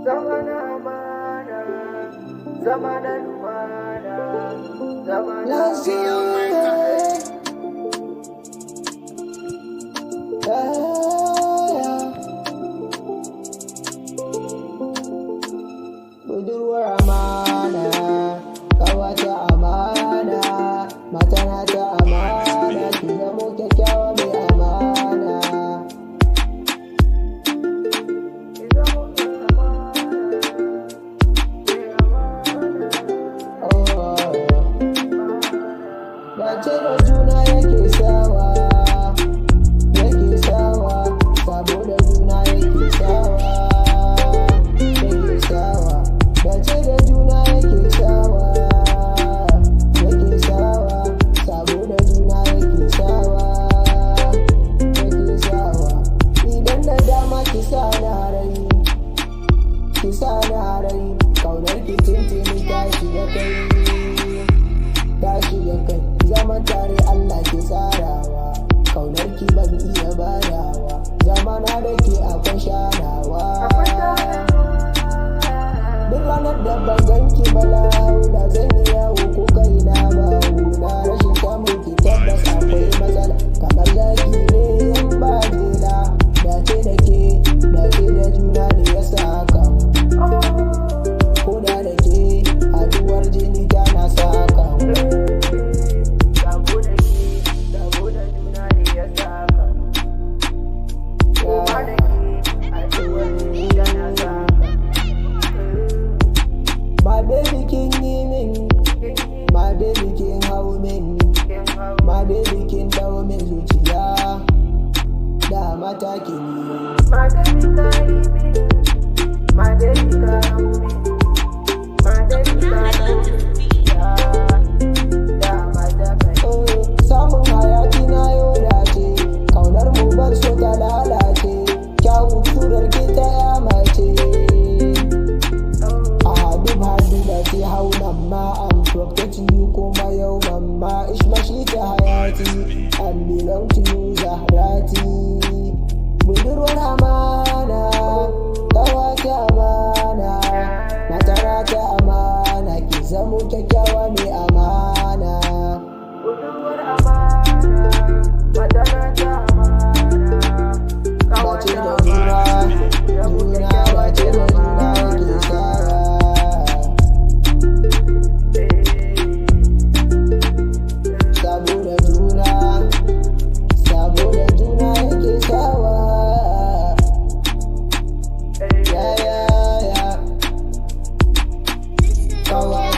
Zamana amana, zamana lumana, zamana budurwar amana, kawata amana, matana ta amana, ki zamo kyakkyawa mai amana. Dace da juna yake sawa, saboda juna yake sawa, dace da juna yake sawa, saboda juna yake sawa. Idan da dama ki sa na rai, kaunar ki tintini ta shiga kai, zaman tare Allah ke tsarawa, kaunar ki ban iya badawa, zamana da ke akwai shanawa. Duk ranar da ban ganki ba launa, zan yi yawo ko kaina ba huna, rashin samun ki tabbas akwai matsala, kamar zaki ne in ba jela. Dace da ke, dace da juna ne ya sa haka, koda da ke haduwar jini tana sa haka. My baby king min, my baby king hau min, my baby king dau min zuciya da matakin yi. My baby kai min, my baby ka hau min, my baby ka dau min zuciya da matakin yi. Samun hayaki na yau dace, kaunar mu ban so ta lalace, kyawun turar ki ta yamace. I'm protecting you kuma yau mamma, ishmashi ta hayati, and belong to you Zahrati. Budurwar amana, kawata amana, matana ta amana, ki zamo kyakkyawa mai amana. Budurwar amana, matana ta amana, dace da juna, dace da juna yake sawa. Yeah.